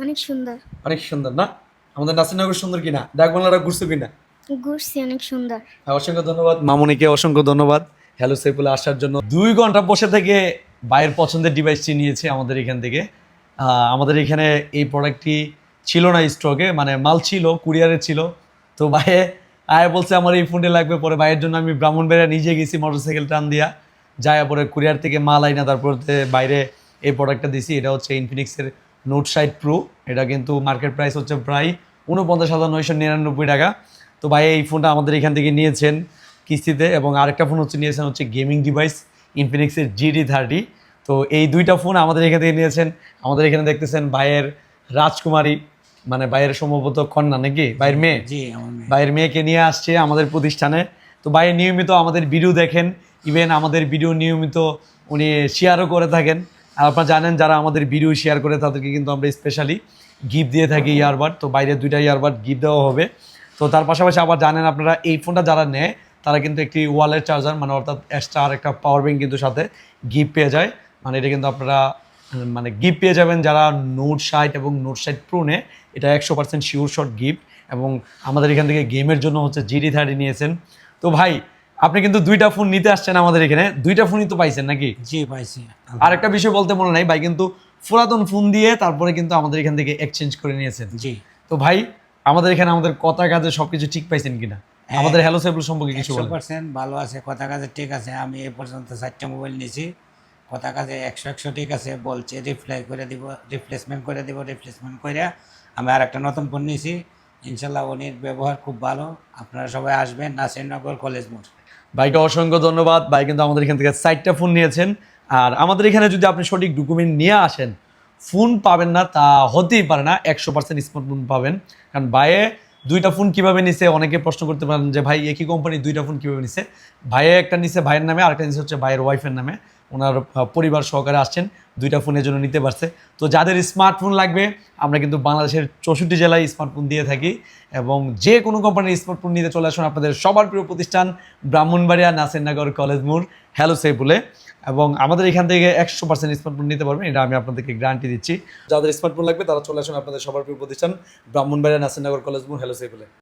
অনেক সুন্দর। অনেক সুন্দর না? আমাদের নাসিরনগর সুন্দর কিনা? ডাক বাংলাটা ঘুরছো কিনা? ঘুরছি, অনেক সুন্দর। হ্যাঁ, অসংখ্য ধন্যবাদ মামুনিকে, অসংখ্য ধন্যবাদ হ্যালো সাইফুলে আসার জন্য। 2 ঘন্টা বসে থেকে ভাইয়ের পছন্দের ডিভাইসটি নিয়েছে আমাদের এখান থেকে। আমাদের এখানে এই প্রোডাক্টটি ছিল না স্টকে, মানে মাল ছিল, কুরিয়ারে ছিল। তো ভাইয়ে আয় বলছে আমার এই ফোনটি লাগবে। পরে ভাইয়ের জন্য আমি ব্রাহ্মণবাড়িয়া নিজে গেছি মোটরসাইকেল টান দিয়া, যায় পরে কুরিয়ার থেকে মাল আইনা তারপর বাইরে এই প্রোডাক্টটা দিছি। এটা হচ্ছে ইনফিনিক্সের নোট 60 প্রো। এটা কিন্তু মার্কেট প্রাইস হচ্ছে প্রায় 49,999 টাকা। তো ভাই এই ফোনটা আমাদের এখান থেকে নিয়েছেন কিস্তিতে, এবং আরেকটা ফোন নিয়েছেন গেমিং ডিভাইস ইনফিনিক্সের GT30। তো এই দুইটা ফোন আমাদের এখান থেকে নিয়েছেন। আমাদের এখানে দেখতেছেন ভাইয়ের রাজকুমারী, মানে ভাইয়ের সম্ভবত কন্যা নাকি ভাইয়ের মেয়ে, জি আমার মেয়ে। ভাইয়ের মেয়েকে নিয়ে আসছে আমাদের প্রতিষ্ঠানে। তো ভাই নিয়মিত আমাদের ভিডিও দেখেন, ইভেন আমাদের ভিডিও নিয়মিত উনি শেয়ারও করে থাকেন। আর আপনারা জানেন যারা আমাদের ভিডিও শেয়ার করে তাদেরকে কিন্তু আমরা স্পেশালি গিফট দিয়ে থাকি ইয়ারবাড। তো বাইরে 2টা ইয়ারবাড গিফট দেওয়া হবে। তো তার পাশাপাশি আবার জানেন আপনারা এই ফোনটা যারা নেয় তারা কিন্তু একটি ওয়ালেট চার্জার, মানে অর্থাৎ এক্সট্রা আর একটা পাওয়ার ব্যাংক কিন্তু সাথে গিফট পেয়ে যায়। মানে এটা কিন্তু আপনারা মানে গিফট পেয়ে যাবেন যারা নোট 60 এবং নোট 60 প্রো নেয়। এটা 100% শিওর শট গিফট। এবং আমাদের এখান থেকে গেমের জন্য GT30 নিয়েছেন। তো ভাই আপনি কিন্তু 2টা ফোন নিতে আসছেন আমাদের এখানে, 2টা ফোনই তো পাইছেন নাকি? জি পাইছি। আরেকটা বিষয় বলতে মনে নাই, ভাই কিন্তু পুরাতন ফোন দিয়ে তারপরে কিন্তু আমাদের এখান থেকে এক্সচেঞ্জ করে নিয়েছেন। জি। তো ভাই আমাদের এখানে আমাদের কথা কাজে সবকিছু ঠিক পাইছেন কিনা? হ্যাঁ, আমাদের হ্যালো সাইফুল সম্পর্কে কিছু বলেন। 100% ভালো আছে, কথা কাজে ঠিক আছে। আমি এ পর্যন্ত 4টা মোবাইল নিয়েছি, কথা কাজে 100 ঠিক আছে। বলছে রিপ্লেসমেন্ট করে দিব। রিপ্লেসমেন্ট করে আমি আর একটা নতুন ফোন নিয়েছি। ইনশাল্লাহ উনির ব্যবহার খুব ভালো। আপনারা সবাই আসবেন নাসিরনগর কলেজ মোড়। ভাইকে অসংখ্য ধন্যবাদ। ভাই কিন্তু আমাদের এখান থেকে 4টা ফোন নিয়েছেন। আর আমাদের এখানে যদি আপনি সঠিক ডকুমেন্ট নিয়ে আসেন, ফোন পাবেন না তা হতেই পারে না, 100% স্মার্টফোন পাবেন। কারণ ভাইয়ে 2টা ফোন কীভাবে নিছে অনেকে প্রশ্ন করতে পারেন যে ভাই একই কোম্পানি 2টা ফোন কীভাবে নিছে। ভাইয়ে একটা নিছে ভাইয়ের নামে, আরেকটা নিছে ভাইয়ের ওয়াইফের নামে। ওনার পরিবার সহকারে আসছেন, 2টা ফোনের জন্য নিতে পারছে। তো যাদের স্মার্টফোন লাগবে আমরা কিন্তু বাংলাদেশের 64 জেলায় স্মার্টফোন দিয়ে থাকি, এবং যে কোনো কোম্পানির স্মার্টফোন নিতে চলে আসুন আপনাদের সবার প্রিয় প্রতিষ্ঠান ব্রাহ্মণবাড়িয়া নাসিরনগর কলেজ মোড় হ্যালো সাইফুলে। এবং আমাদের এখান থেকে 100% স্মার্টফোন নিতে পারবেন, এটা আমি আপনাদেরকে গ্যারান্টি দিচ্ছি। যাদের স্মার্টফোন লাগবে তারা চলে আসুন আপনাদের সবার প্রিয় প্রতিষ্ঠান ব্রাহ্মণবাড়িয়া নাসিরনগর কলেজ মোড় হ্যালো সাইফুলে।